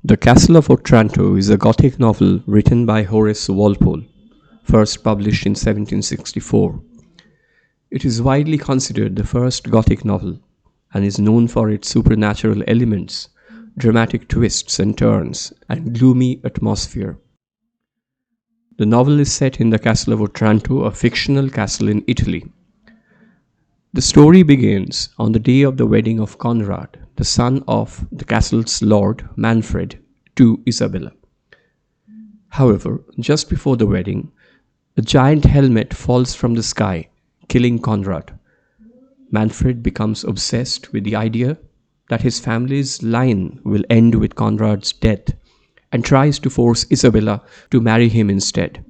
The Castle of Otranto is a Gothic novel written by Horace Walpole, first published in 1764. It is widely considered the first Gothic novel and is known for its supernatural elements, dramatic twists and turns, and gloomy atmosphere. The novel is set in the Castle of Otranto, a fictional castle in Italy. The story begins on the day of the wedding of Conrad, the son of the castle's lord Manfred, to Isabella. However, just before the wedding, a giant helmet falls from the sky, killing Conrad. Manfred becomes obsessed with the idea that his family's line will end with Conrad's death and tries to force Isabella to marry him instead.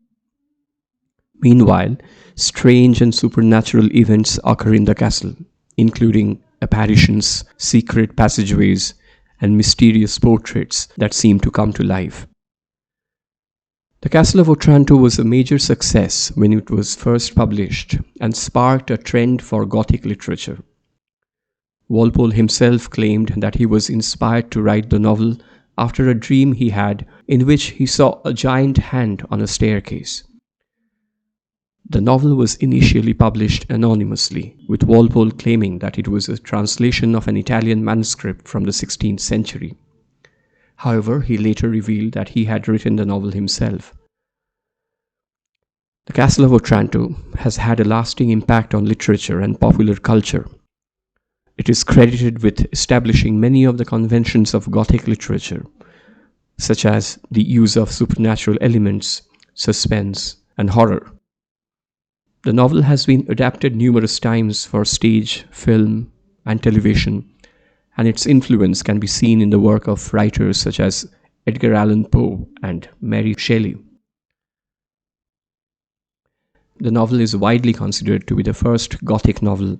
Meanwhile, strange and supernatural events occur in the castle, including apparitions, secret passageways, and mysterious portraits that seem to come to life. The Castle of Otranto was a major success when it was first published and sparked a trend for Gothic literature. Walpole himself claimed that he was inspired to write the novel after a dream he had in which he saw a giant hand on a staircase. The novel was initially published anonymously, with Walpole claiming that it was a translation of an Italian manuscript from the 16th century. However, he later revealed that he had written the novel himself. The Castle of Otranto has had a lasting impact on literature and popular culture. It is credited with establishing many of the conventions of Gothic literature, such as the use of supernatural elements, suspense, and horror. The novel has been adapted numerous times for stage, film, and television, and its influence can be seen in the work of writers such as Edgar Allan Poe and Mary Shelley. The novel is widely considered to be the first Gothic novel,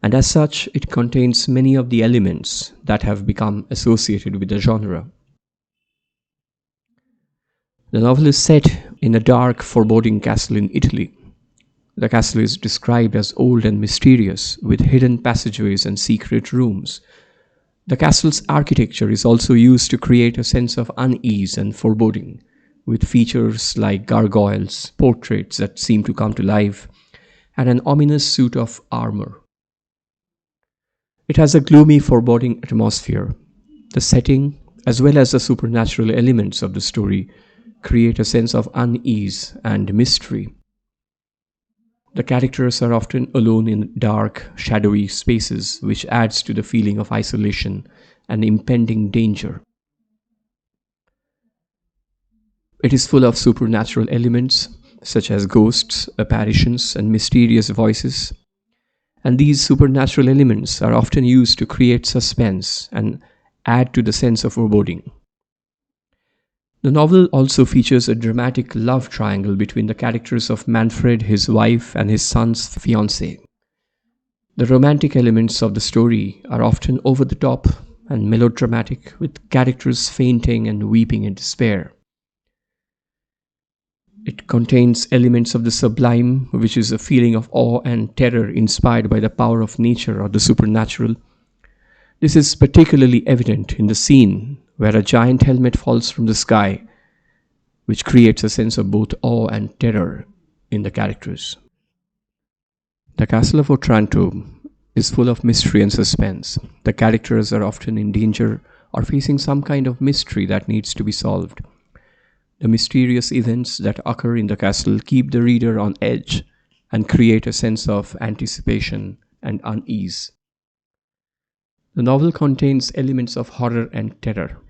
and as such, it contains many of the elements that have become associated with the genre. The novel is set in a dark, foreboding castle in Italy. The castle is described as old and mysterious, with hidden passageways and secret rooms. The castle's architecture is also used to create a sense of unease and foreboding, with features like gargoyles, portraits that seem to come to life, and an ominous suit of armor. It has a gloomy, foreboding atmosphere. The setting, as well as the supernatural elements of the story, create a sense of unease and mystery. The characters are often alone in dark, shadowy spaces, which adds to the feeling of isolation and impending danger. It is full of supernatural elements, such as ghosts, apparitions, and mysterious voices. And these supernatural elements are often used to create suspense and add to the sense of foreboding. The novel also features a dramatic love triangle between the characters of Manfred, his wife, and his son's fiancée. The romantic elements of the story are often over the top and melodramatic, with characters fainting and weeping in despair. It contains elements of the sublime, which is a feeling of awe and terror inspired by the power of nature or the supernatural. This is particularly evident in the scene where a giant helmet falls from the sky, which creates a sense of both awe and terror in the characters. The Castle of Otranto is full of mystery and suspense. The characters are often in danger or facing some kind of mystery that needs to be solved. The mysterious events that occur in the castle keep the reader on edge and create a sense of anticipation and unease. The novel contains elements of horror and terror.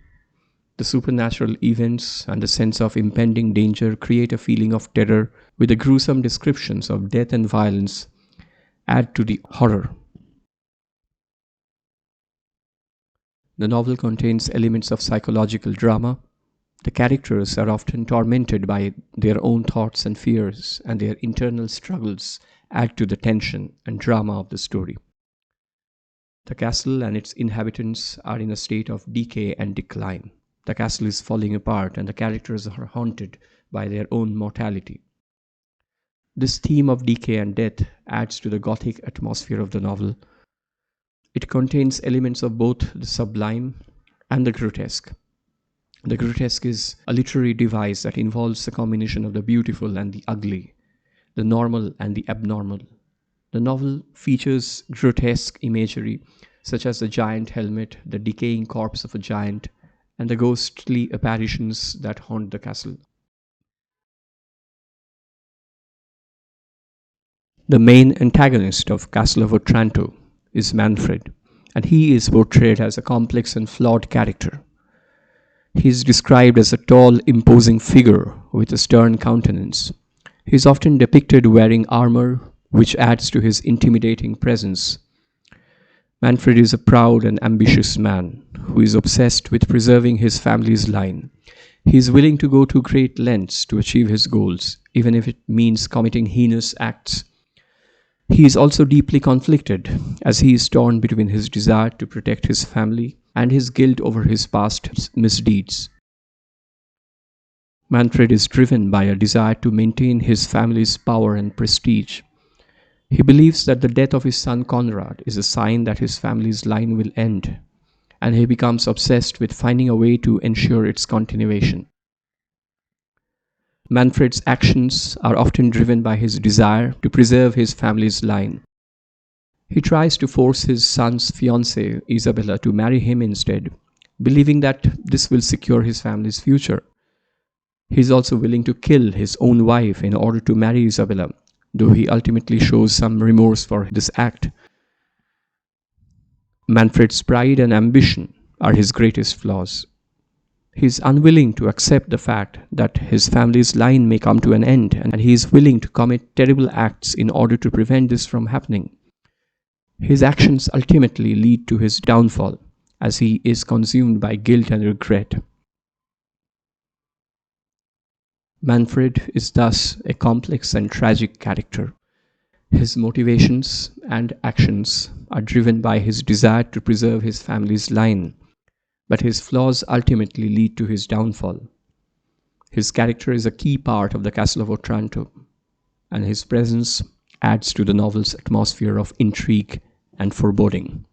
The supernatural events and the sense of impending danger create a feeling of terror, with the gruesome descriptions of death and violence add to the horror. The novel contains elements of psychological drama. The characters are often tormented by their own thoughts and fears, and their internal struggles add to the tension and drama of the story. The castle and its inhabitants are in a state of decay and decline. The castle is falling apart, and the characters are haunted by their own mortality. This theme of decay and death adds to the Gothic atmosphere of the novel. It contains elements of both the sublime and the grotesque. The grotesque is a literary device that involves a combination of the beautiful and the ugly, the normal and the abnormal. The novel features grotesque imagery such as the giant helmet, the decaying corpse of a giant, and the ghostly apparitions that haunt the castle. The main antagonist of Castle of Otranto is Manfred, and he is portrayed as a complex and flawed character. He is described as a tall, imposing figure with a stern countenance. He is often depicted wearing armor, which adds to his intimidating presence. Manfred is a proud and ambitious man who is obsessed with preserving his family's line. He is willing to go to great lengths to achieve his goals, even if it means committing heinous acts. He is also deeply conflicted, as he is torn between his desire to protect his family and his guilt over his past misdeeds. Manfred is driven by a desire to maintain his family's power and prestige. He believes that the death of his son Conrad is a sign that his family's line will end, and he becomes obsessed with finding a way to ensure its continuation. Manfred's actions are often driven by his desire to preserve his family's line. He tries to force his son's fiancée, Isabella, to marry him instead, believing that this will secure his family's future. He is also willing to kill his own wife in order to marry Isabella, though he ultimately shows some remorse for this act. Manfred's pride and ambition are his greatest flaws. He is unwilling to accept the fact that his family's line may come to an end, and he is willing to commit terrible acts in order to prevent this from happening. His actions ultimately lead to his downfall, as he is consumed by guilt and regret. Manfred is thus a complex and tragic character. His motivations and actions are driven by his desire to preserve his family's line, but his flaws ultimately lead to his downfall. His character is a key part of the Castle of Otranto, and his presence adds to the novel's atmosphere of intrigue and foreboding.